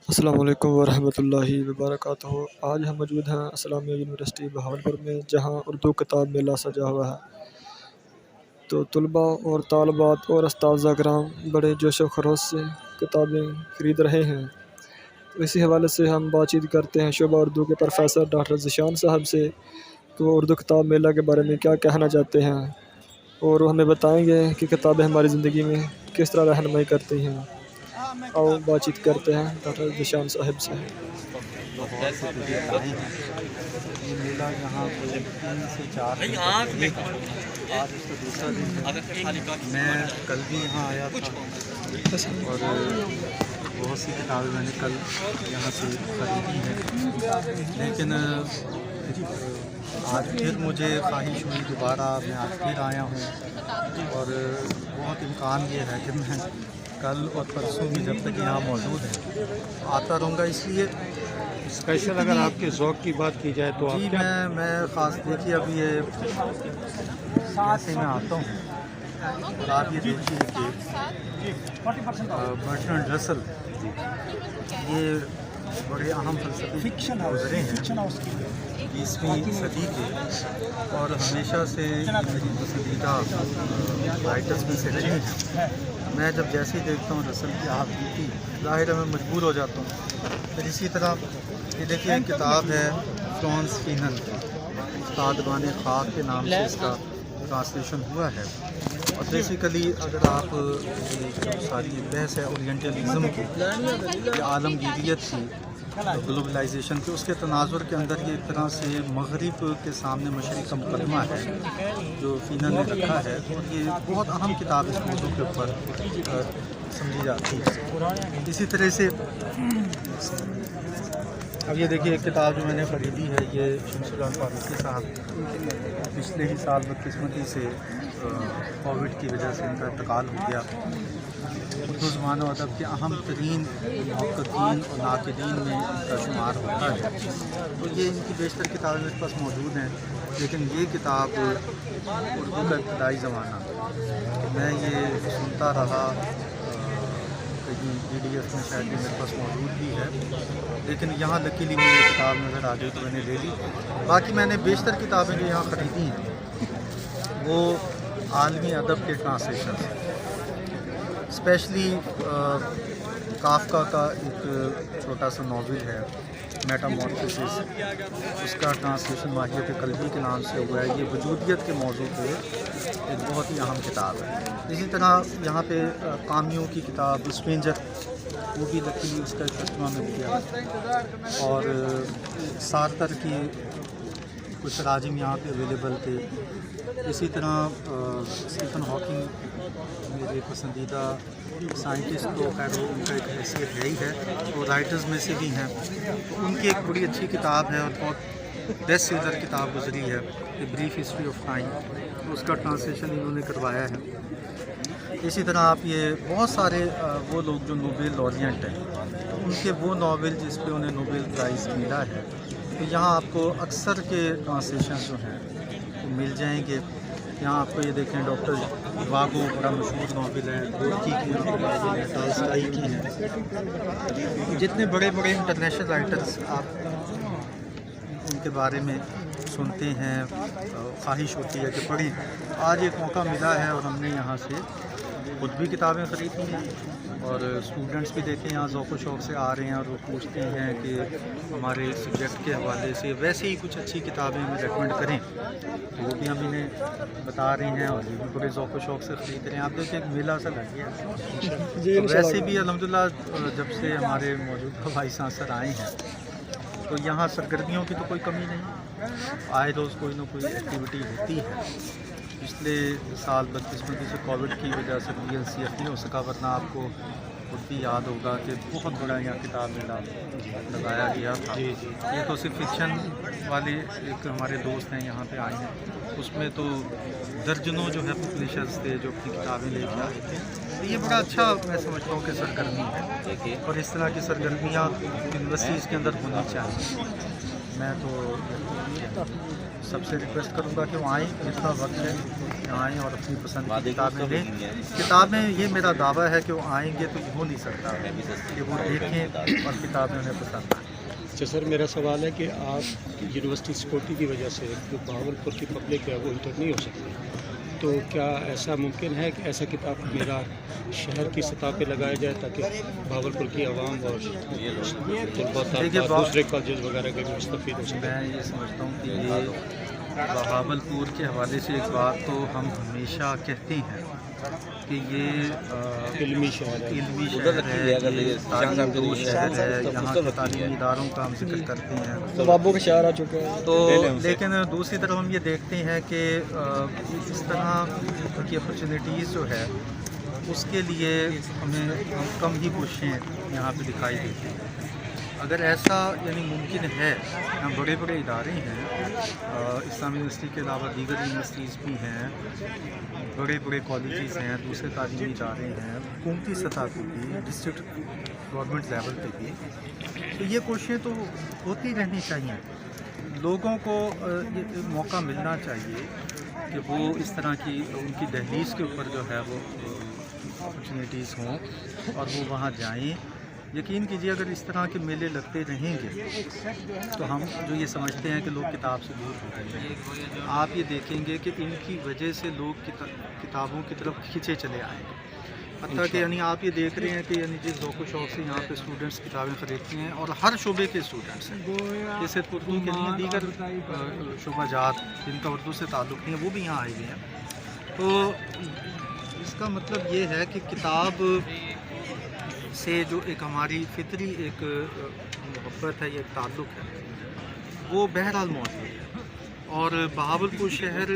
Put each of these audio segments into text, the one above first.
السلام علیکم ورحمۃ اللہ وبرکاتہ۔ آج ہم موجود ہیں اسلامیہ یونیورسٹی بہاولپور میں، جہاں اردو کتاب میلہ سجا ہوا ہے۔ تو طلباء اور طالبات اور اساتذہ کرام بڑے جوش و خروش سے کتابیں خرید رہے ہیں۔ تو اسی حوالے سے ہم بات چیت کرتے ہیں شعبہ اردو کے پروفیسر ڈاکٹر ذیشان صاحب سے کہ وہ اردو کتاب میلہ کے بارے میں کیا کہنا چاہتے ہیں، اور وہ ہمیں بتائیں گے کہ کتابیں ہماری زندگی میں کس طرح رہنمائی کرتی ہیں۔ آؤ بات چیت کرتے ہیں ڈاکٹر ذیشان صاحب سے۔ لاہور سے تشریف لائے ہیں۔ یہ میلہ یہاں کوئی 3 سے 4 دن تک چلے گا۔ آج اس کا دوسرا دن ہے۔ میں کل بھی یہاں آیا تھا اور بہت سی کتابیں میں نے کل یہاں سے خریدی ہیں، لیکن آج پھر مجھے خواہش ہوئی دوبارہ میں آج پھر آیا ہوں، اور بہت امکان یہ ہے کہ میں کل اور پرسوں بھی جب تک یہاں موجود ہیں آتا رہوں گا۔ اس لیے اسپیشل اگر آپ کے ذوق کی بات کی جائے تو جی میں خاص دیکھیے ابھی یہ جیسے میں آتا ہوں اور آپ یہ دیکھیے کہ برٹرنڈ رسل یہ بڑے اہم فلسفی گزرے ہیں 20ویں صدی کے، اور ہمیشہ سے میری پسندیدہ رائٹرز میں سے رہے ہیں۔ میں جب جیسے ہی دیکھتا ہوں رسل کی آپ بیتی، ظاہر ہے میں مجبور ہو جاتا ہوں۔ پھر اسی طرح یہ دیکھیے ایک کتاب ہے فلورنس فینن کی، استادگان خاک کے نام سے اس کا ٹرانسلیشن ہوا ہے، اور بیسیکلی اگر آپ جو ساری بحث ہے اورینٹلزم کی، یہ عالمگیریت کی، گلوبلائزیشن کے، اس کے تناظر کے اندر یہ ایک طرح سے مغرب کے سامنے مشرق کا مقدمہ ہے جو فینن نے رکھا ہے، اور یہ بہت اہم کتاب اس موضوع کے اوپر سمجھی جاتی ہے۔ اسی طرح سے اب یہ دیکھیے ایک کتاب جو میں نے خریدی ہے، یہ شمس جان فاروقی صاحب پچھلے ہی سال بدقسمتی سے کووڈ کی وجہ سے ان کا انتقال ہو گیا۔ اردو زبان و ادب کے اہم ترین محققین اور ناقدین میں ان کا شمار ہوتا ہے، تو یہ ان کی بیشتر کتابیں میرے پاس موجود ہیں، لیکن یہ کتاب اردو کا ابتدائی زمانہ میں یہ سنتا رہا، کہیں PDF میں شاید یہ میرے پاس موجود بھی ہے، لیکن یہاں لکیلی مجھے یہ کتاب نظر آ گئی تو میں نے لے لی۔ باقی میں نے بیشتر کتابیں جو یہاں خریدی ہیں وہ عالمی ادب کے ٹرانسلیشن، اسپیشلی کافکا کا ایک چھوٹا سا ناول ہے میٹامورفوسس، اس کا ٹرانسلیشن ماہیت قلبی کے نام سے ہوا ہے۔ یہ وجودیت کے موضوع پہ ایک بہت ہی اہم کتاب ہے۔ اسی طرح یہاں پہ کامیوں کی کتاب اسٹرینجر، وہ بھی لکیلی اس کا ایک ترجمہ مل گیا، اور سارتر کی کچھ تراجم یہاں پہ اویلیبل تھے۔ اسی طرح اسٹیفن ہاکنگ میرے پسندیدہ سائنٹسٹ، تو خیر ان کا ایک حیثیت ہے ہی ہے، وہ رائٹرز میں سے بھی ہیں، تو ان کی ایک بڑی اچھی کتاب ہے اور بہت بیسٹ سیلر کتاب گزری ہے، a brief history of time, تو اس کا ٹرانسلیشن انہوں نے کروایا ہے۔ اسی طرح آپ یہ بہت سارے وہ لوگ جو نوبل لارینٹ ہیں، ان کے وہ ناول جس پہ انہیں نوبل پرائز ملا ہے، تو یہاں آپ کو اکثر کے ٹرانسلیشن جو ہیں وہ مل جائیں گے۔ یہاں آپ کو یہ دیکھیں ڈاکٹر واگو بڑا مشہور ناول ہے، گورکی کی ناول ہے، ٹالسٹائی کی ہے، جتنے بڑے بڑے انٹرنیشنل رائٹرز آپ ان کے بارے میں سنتے ہیں، خواہش ہوتی ہے کہ پڑھیں۔ آج ایک موقع ملا ہے اور ہم نے یہاں سے خود بھی کتابیں خریدی ہیں، اور اسٹوڈنٹس بھی دیکھیں یہاں ذوق و شوق سے آ رہے ہیں، اور وہ پوچھتے ہیں کہ ہمارے سبجیکٹ کے حوالے سے ویسے ہی کچھ اچھی کتابیں ہمیں ریکمنڈ کریں، تو وہ بھی ہم انہیں بتا رہے ہیں، اور یہ بھی بڑے ذوق و شوق سے خرید رہے ہیں۔ آپ دیکھیں ایک میلہ سا لگ گیا ہے۔ ویسے بھی الحمدللہ جب سے ہمارے موجودہ وائس چانسلر آئے ہیں تو یہاں سرگرمیوں کی تو کوئی کمی نہیں، آئے روز کوئی نہ کوئی ایکٹیویٹی ہوتی ہے۔ پچھلے سال بدقسمتی سے کووڈ کی وجہ سے VLCF نہیں ہو سکا، ورنہ آپ کو خود بھی یاد ہوگا کہ بہت بڑا یہاں کتاب میلہ لگایا گیا تھا۔ یہ تو صرف فکشن والے ایک ہمارے دوست ہیں یہاں پہ آئے ہیں، اس میں تو درجنوں جو ہے پبلشرز تھے جو اپنی کتابیں لے کے آئے تھے۔ یہ بڑا اچھا میں سمجھتا ہوں کہ سرگرمی ہے، اور اس طرح کی سرگرمیاں یونیورسٹیز کے اندر ہونی چاہیے۔ میں تو सबसे रिक्वेस्ट करूँगा कि वो आएँ, जितना वक्त है कि आएँ और अपनी पसंद की किताबें लें। किताबें, ये मेरा दावा है कि वो आएंगे तो हो नहीं सकता कि वो देखें और किताबें उन्हें पसंद आएँ। अच्छा सर, मेरा सवाल है कि आप यूनिवर्सिटी सिक्योरिटी की वजह से जो बहावलपुर की पब्लिक है वो इंटर नहीं हो सकती, तो क्या ऐसा मुमकिन है कि ऐसा किताब मेरा शहर की सतह पे लगाया जाए ताकि बहावलपुर की आवाम और दूसरे कॉलेज वगैरह के भी मुस्तफ़ीद हो सकें? मैं ये समझता हूँ कि ये बहावलपुर के हवाले से एक बात तो हम हमेशा कहते हैं कि ये इल्मी शहर है, इल्मी शहर है, ये तालीमी शहर है, यहाँ के तालीमी इदारों का हम जिक्र करते हैं नवाबों के शहर आ चुके हैं। तो लेकिन दूसरी तरफ हम ये देखते हैं कि इस तरह की अपॉर्चुनिटीज़ जो है उसके लिए हमें कम ही कोशिशें यहाँ पे दिखाई देती हैं। अगर ऐसा यानी मुमकिन है, यहाँ बड़े बड़े इदारे हैं, इस्लामी यूनिवर्सिटी के अलावा दीगर यूनिवर्सिटीज़ भी हैं, बड़े बड़े कॉलेजेस हैं, दूसरे तालीमी इदारे हैं, हुकूमती सतह पर भी, डिस्ट्रिक्ट गवर्नमेंट लेवल पे भी, तो ये कोशिशें तो होती रहनी चाहिए। लोगों को ये मौका मिलना चाहिए कि वो इस तरह की उनकी दहलीज़ के ऊपर जो है वो अपॉर्चुनिटीज़ हों और वो वहाँ जाएं। यकीन कीजिए, अगर इस तरह के मेले लगते रहेंगे तो हम जो ये समझते हैं कि लोग किताब से दूर हो रहे हैं, आप ये देखेंगे कि इनकी वजह से लोग किताबों की तरफ खींचे चले आएंगे। हत्ता कि यानी आप ये देख रहे हैं कि यानी जिस ज़ौक़ शौक़ से यहाँ पे स्टूडेंट्स किताबें ख़रीदते हैं और हर शोबे के स्टूडेंट्स हैं, जैसे उर्दू के लिए दीगर शोबाजात जिनका उर्दू से ताल्लुक़ नहीं है वो भी यहाँ आए हुए हैं। तो इसका मतलब ये है कि किताब से जो एक हमारी फितरी एक मोहब्बत है, ये एक ताल्लुक़ है, वो बहरहाल मौजूद है। और बहावलपुर शहर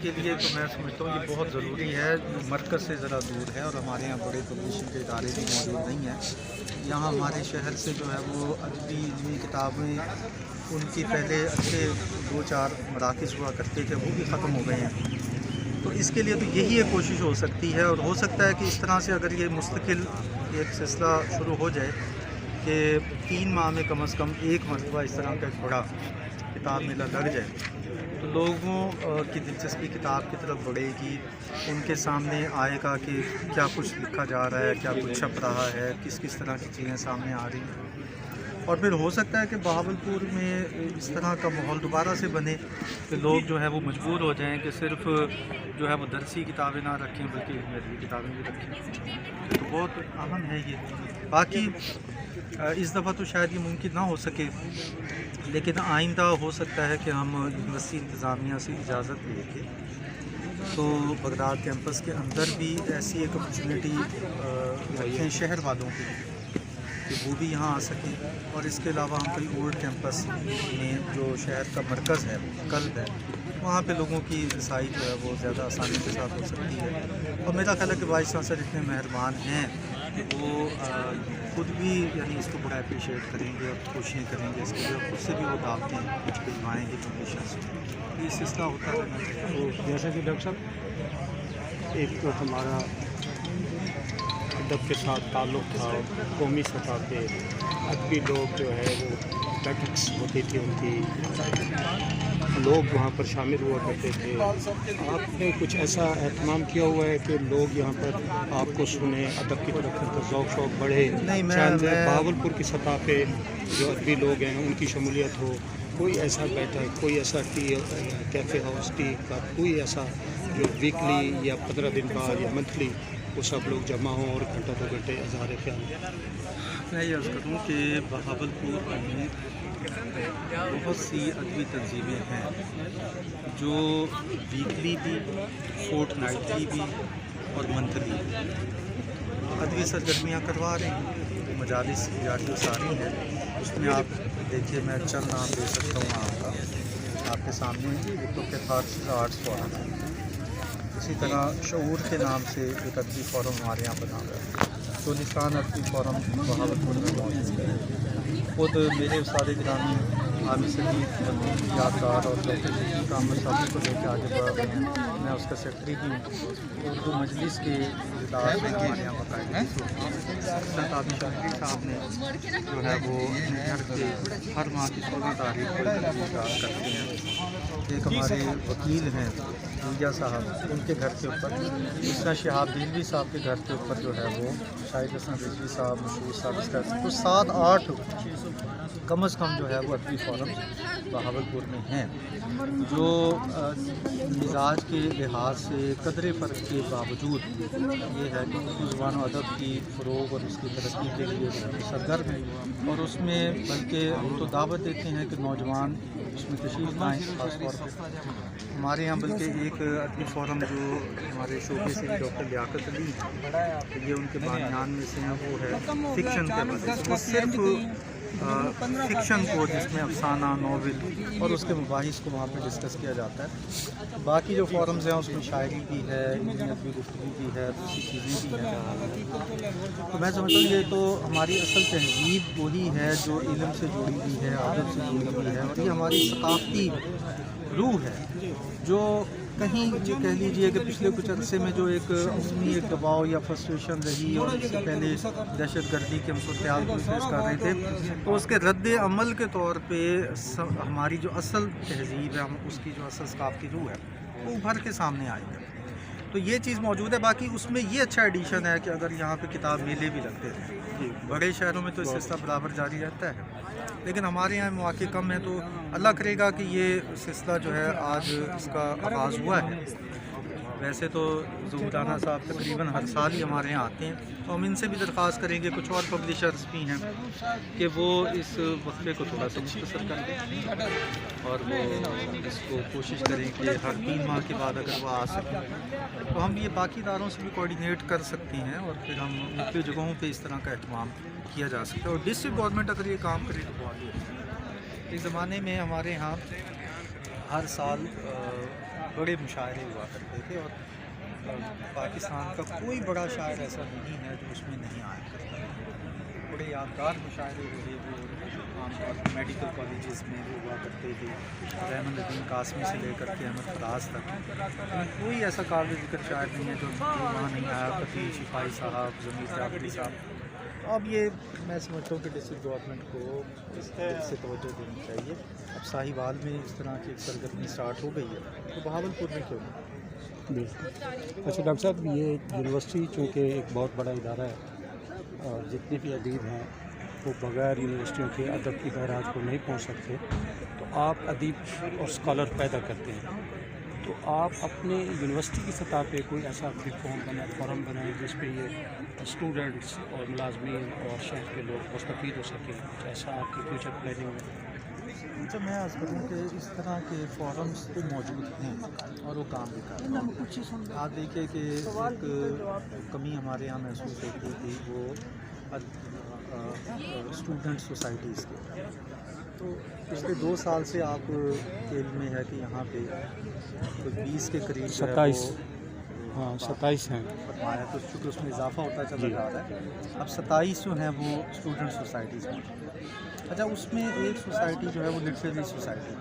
के लिए तो मैं समझता हूँ ये बहुत ज़रूरी है, जो मरकज़ से ज़रा दूर है और हमारे यहाँ बड़े पब्लिशिंग के इदारे भी मौजूद नहीं हैं। यहाँ हमारे शहर से जो है वो अदबी इल्मी किताबें, उनकी पहले अच्छे 2-4 मराकज़ हुआ करते थे, वो भी ख़त्म हो गए हैं। तो इसके लिए तो यही एक कोशिश हो सकती है, और हो सकता है कि इस तरह से अगर ये मुस्तकिल एक सिलसिला शुरू हो जाए कि 3 माह में कम से कम एक मरतबा इस तरह का एक बड़ा किताब मेला लग जाए, तो लोगों की दिलचस्पी किताब की तरफ बढ़ेगी, उनके सामने आएगा कि क्या कुछ लिखा जा रहा है, क्या कुछ छप रहा है, किस किस तरह की चीज़ें सामने आ रही हैं। और फिर हो सकता है कि बहावलपुर में इस तरह का माहौल दोबारा से बने कि लोग जो है वो मजबूर हो जाएं कि सिर्फ जो है वो दरसी किताबें ना रखें बल्कि अदबी किताबें भी रखें। तो बहुत अहम है ये। बाकी इस दफ़ा तो शायद ये मुमकिन ना हो सके, लेकिन आइंदा हो सकता है कि हम यूनिवर्सिटी इंतज़ामिया से इजाज़त लेके तो बगदाद कैंपस के अंदर भी ऐसी एक अपॉर्चुनिटी रखें शहर वालों के लिए कि वो भी यहाँ आ सकें। और इसके अलावा हम कोई ओल्ड कैंपस में जो शहर का मरकज़ है, कल्ब है, वहाँ पे लोगों की रसाई जो है वो ज़्यादा आसानी के साथ हो सकती है। और मेरा ख्याल है कि वाइस चांसलर इतने मेहरबान हैं कि वो खुद भी यानी इसको बड़ा अप्रिशिएट करेंगे और कोशिशें करेंगे इसके लिए, खुद से भी वो दावतें भिजवाएँगे कमीशन से। ये सिलसिला होता है। तो जैसा कि डॉक्टर साहब, एक तो हमारा अदब के साथ ताल्लुक़ था, कौमी सतह पे अदबी लोग जो है वो बैठक्स होती थी उनकी, लोग वहाँ पर शामिल हुआ करते थे। आपने कुछ ऐसा एहतमाम किया हुआ है कि लोग यहाँ पर आपको सुने, अदब की तरफ उनका ज़ौक़ शौक़ बढ़े? नहीं, मैं बहावलपुर की सतह पे जो अदबी लोग हैं उनकी शमूलियत हो, कोई ऐसा बैठक, कोई ऐसा टी कैफ़े हाउस टी का कोई ऐसा जो वीकली या 15 दिन बाद या मंथली वो सब लोग जमा हों और घंटा 2 घंटे इज़हार ख्याल? मैं ये अर्ज़ करूँ कि बहावलपुर में बहुत सी अदबी तंजीमें हैं जो वीकली भी, फोर्टनाइटली भी और मंथली अदबी सरगर्मियाँ करवा रहे हैं। मजालिस जारी सारी हैं, उसमें आप देखिए, मैं चंद नाम दे सकता हूँ आपके सामने। एक तो कैथार्सिस आर्ट्स फोरम है, इसी तरह शऊर के नाम से एक अदबी फोरम हमारे यहाँ बना हुआ है। सोलिस्तान अदबी फोरम बहावलपुर में मौजूद है। खुद मेरे उस्ताद गिरामी हामिद सलीम यादगार और डॉक्टर शफीक अहमद साहब को लेकर आगे बढ़ रहे हैं। मैं उसका सेक्रेटरी भी हूँ। उर्दू मजलिस के इजलास में हमारे यहाँ बाकायदगी सरताबी शफी साहब ने जो है वो घर के हर माह की 16 तारीख को इजलास करते हैं। एक हमारे वकील हैं भूया साहब, उनके घर के ऊपर, दूसरा शहाब दिलवी साहब के घर के ऊपर जो है वो शाहिद हसन रिजवी साहब, मशहूर साहब, इसका तो 7-8 कम अज़ कम जो है वो अदबी फोरम बहावलपुर में हैं, जो मिजाज के लिहाज से कदरे फ़र्क के बावजूद ये है कि उर्दू ज़ुबान और अदब की फ़रोग़ और उसकी तरक्की के लिए सरगर्म है। और उसमें बल्कि हम तो दावत देते हैं कि नौजवान उसमें तशरीफ़ लाएँ। ख़ास तौर पर हमारे यहाँ बल्कि एक अदबी फोरम जो हमारे शोबे से डॉक्टर लियाकत अली हैं, ये उनके बानियान में से हैं, वो है फ़िक्शन के हवाले से। वो सिर्फ फ़िक्शन को, जिसमें अफसाना, नॉवल और उसके मबाहिस को वहाँ पे डिस्कस किया जाता है। बाकी जो फोरम्स हैं उसमें शायरी भी है, इल्मी अदबी गुफ्तगू भी है, दूसरी चीज़ें भी हैं। तो मैं समझता हूँ ये तो हमारी असल तहज़ीब वही है जो इल्म से जुड़ी हुई है, अदब से जुड़ी हुई है, और ये हमारी सकाफ़ती रूह है जो कहीं ये कह लीजिए कि पिछले कुछ अरसे में जो एक अमूमी एक दबाव या फ्रस्ट्रेशन रही, और इससे पहले दहशत गर्दी के हम सूरत को फेस कर रहे थे, तो उसके रद्द अमल के तौर पे हमारी जो असल तहज़ीब है, हम उसकी जो असल सकाफ़ती रूह है वो उभर के सामने आई है। तो ये चीज़ मौजूद है। बाकी उसमें ये अच्छा एडिशन है कि अगर यहाँ पे किताब मेले भी लगते थे, बड़े शहरों में तो इस सिलसिला बराबर जारी रहता है, लेकिन हमारे यहाँ मौके कम है। तो अल्लाह करेगा कि ये सिलसिला जो है आज इसका आगाज़ हुआ है। वैसे तो ज़ुबैदाना साहब तकरीबन हर साल ही हमारे यहाँ आते हैं, तो हम इनसे भी दरख्वास्त करेंगे, कुछ और पब्लिशर्स भी हैं, कि वो इस वक्फे को थोड़ा सा मुख्तसर कर दें और वो इसको कोशिश करें कि हर 3 माह के बाद अगर वो आ सकें तो हम ये बाकी इदारों से भी कोऑर्डिनेट कर सकती हैं, और फिर हम मुख्तलिफ जगहों पे इस तरह का एहतमाम किया जा सकता है। और डिस्ट्रिक्ट गवर्नमेंट अगर ये काम करे तो बहुत ही अच्छा। इस ज़माने में हमारे यहाँ हर साल बड़े मुशायरे हुआ करते थे, और पाकिस्तान का कोई बड़ा शायर ऐसा नहीं है जो उसमें नहीं आया करता है। बड़े यादगार मुशायरे हुए जो आमतौर पर मेडिकल कॉलेजेस में भी हुआ करते थे, रहमान कासमी से लेकर के अहमद फराज तक। कोई ऐसा काबिल ज़िक्र शायर नहीं है जो वहाँ नहीं आया। कभी शिपाही साहब, ज़मीर जाफरी साहब। अब ये मैं समझता हूँ कि डिस्ट्रिक्ट गवर्नमेंट को इस से तवज्जो देनी चाहिए। अब साहिवाल में इस तरह की सरगर्मी स्टार्ट हो गई है, तो बहावलपुर में क्यों नहीं? बिल्कुल। अच्छा डॉक्टर साहब, ये यूनिवर्सिटी चूँकि एक बहुत बड़ा इदारा है और जितने भी अदीब हैं वो बग़ैर यूनिवर्सिटियों के अदब की गहराज को नहीं पहुँच सकते, तो आप अदीब और स्कॉलर पैदा करते हैं, तो आप अपने यूनिवर्सिटी की सतह पे कोई ऐसा फोरम बनाएं जिस पे ये स्टूडेंट्स और मुलाजमीन और शहर के लोग मुस्तफ़ीद हो सकें, ऐसा आपकी फ्यूचर प्लानिंग में? अच्छा, मैं अर्ज़ करूँ कि इस तरह के फोरम्स तो मौजूद हैं और वो काम भी कर रहे हैं। आप देखिए कि एक कमी हमारे यहाँ महसूस होती थी, वो स्टूडेंट सोसाइटीज़ के। तो पिछले 2 साल से आप के में है कि यहाँ पे कोई 20 के करीब 27 हैं फरमाया, तो चूँकि उसमें इजाफा होता चला जा रहा है। अब 27 जो हैं वो स्टूडेंट सोसाइटीज़ में। अच्छा, उसमें एक सोसाइटी जो है वो लिटरेरी सोसाइटी है,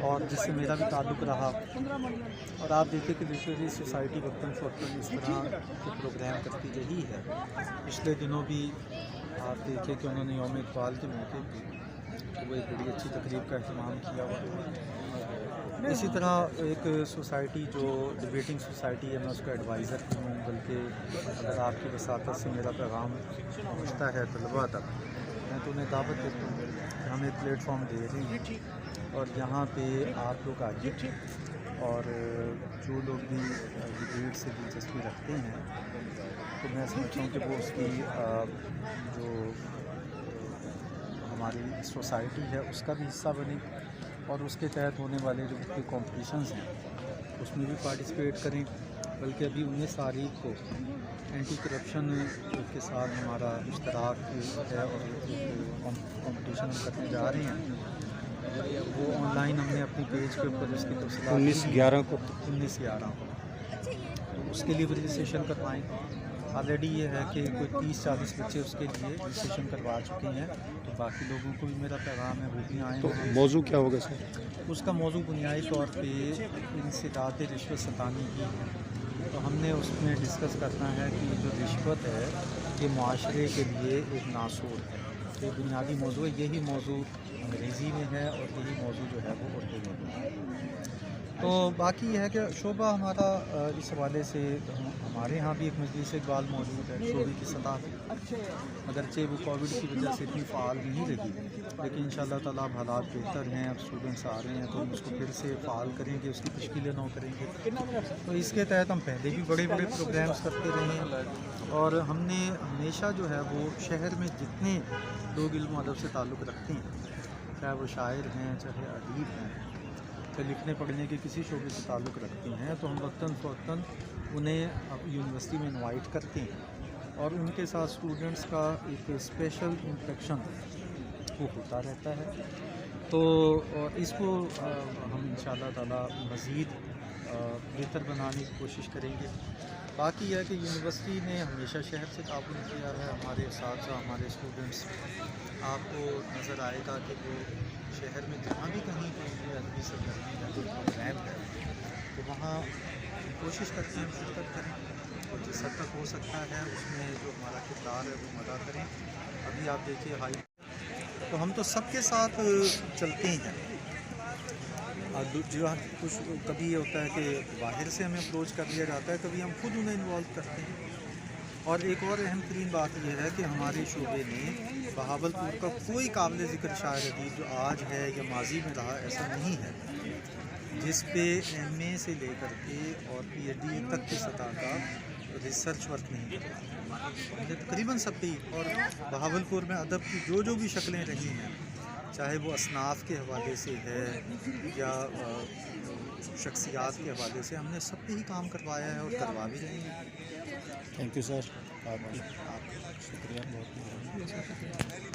और जिससे मेरा भी ताल्लुक़ रहा। और आप देखिए कि लिटरेरी सोसाइटी वक्तन फ़ौक़्तन इस तरह के प्रोग्राम करती रही है। पिछले दिनों भी आप देखिए कि उन्होंने यौम इक़बाल के मौके पर वो एक बड़ी अच्छी तकरीब का अहतमाम किया हुआ। इसी तरह एक सोसाइटी जो डिबेटिंग सोसाइटी है, मैं उसका एडवाइज़र भी हूँ, बल्कि अगर आपकी वसातत से मेरा पैगाम पहुँचता है तलबा तक, मैं तो उन्हें दावत देता हूँ कि हम एक प्लेटफॉर्म दे रहे हैं, और यहाँ पे आप लोग आइए, और जो लोग भी डिबेट से दिलचस्पी रखते हैं, तो मैं समझता हूँ कि वो उसकी जो हमारी सोसाइटी है उसका भी हिस्सा बने, और उसके तहत होने वाले जो भी कॉम्पिटिशन्स हैं उसमें भी पार्टिसिपेट करें। बल्कि अभी 19 तारीख को एंटी करप्शन के साथ हमारा इश्तराक है, और कॉम्पिटिशन हम करने जा रहे हैं। वो ऑनलाइन हमने अपनी पेज के ऊपर उसकी 19/11 को, तो उसके लिए रजिस्ट्रेशन करवाएँ। ऑलरेडी ये है कि कोई 30-40 बच्चे उसके लिए रजिस्ट्रेशन करवा चुके हैं, तो बाकी लोगों को भी मेरा पैगाम है वो भी आए तो हैं। मौजू क्या होगा सर? उसका मौजू बुनियादी तौर पे इंसदाद रिश्वत सतानी की है, तो हमने उसमें डिस्कस करना है कि जो रिश्वत है ये माशरे के लिए एक नासूर है। तो ये बुनियादी मौजू है, यही मौजू अंग्रेज़ी में है और यही मौजू जो है वो उर्दू में है। तो बाकी ये है कि शोबा हमारा इस हवाले से हमारे यहाँ भी एक मजलिस इक़बाल मौजूद है शोबे की सतह पर, अगरचे वो कोविड की वजह से इतनी फ़ाल नहीं रही, लेकिन इंशाअल्लाह ताला अब हालात बेहतर हैं, अब स्टूडेंट्स आ रहे हैं तो हम उसको फिर से फ़ाल करेंगे, उसकी तश्कीलें नौ करेंगे। तो इसके तहत हम पहले भी बड़े बड़े प्रोग्राम्स करते रहे हैं और हमने हमेशा जो है वो शहर में जितने लोग इल्म अदब से ताल्लुक़ रखते हैं, चाहे वो शायर हैं चाहे अदीब हैं, चाहे लिखने पढ़ने के किसी शोबे से ताल्लुक़ रखते हैं, तो हम वक्तन फ़ौक्तन उन्हें अब यूनिवर्सिटी में इनवाइट करते हैं और उनके साथ स्टूडेंट्स का एक स्पेशल इंटरेक्शन वो होता रहता है। तो इसको हम इंशाअल्लाह ताला मज़ीद बेहतर बनाने की कोशिश करेंगे। बाकी यह है कि यूनिवर्सिटी ने हमेशा शहर से ताउन किया है, हमारे साथ हमारे स्टूडेंट्स आपको नज़र आएगा कि वो शहर में जहाँ भी कहीं कोई अदबी सरगर्मी या कोई प्रोग्राम है तो वहाँ कोशिश करते हैं शिरकत करें और जिस हद तक हो सकता है उसमें जो हमारा किरदार है वो अदा करें। अभी आप देखिए हाई तो हम तो सबके साथ चलते हैं और जो कुछ कभी ये होता है कि बाहर से हमें अप्रोच कर लिया जाता है, कभी हम खुद उन्हें इन्वॉल्व करते हैं। और एक और अहम तरीन बात यह है कि हमारे शोबे ने बहावलपुर का कोई काबिल ज़िक्र शायर अदीब जो आज है या माजी में रहा ऐसा नहीं है जिस पे MA से लेकर के और PhD तक की सतह का रिसर्च वर्क नहीं किया। हमने तकरीबन सब पे और बहावलपुर में अदब की जो भी शक्लें रही हैं, चाहे वो असनाफ के हवाले से है या शख्सियात के हवाले से, हमने सब पे ही काम करवाया है और करवा भी रहे हैं। थैंक यू सर, आपकी शुक्रिया बहुत।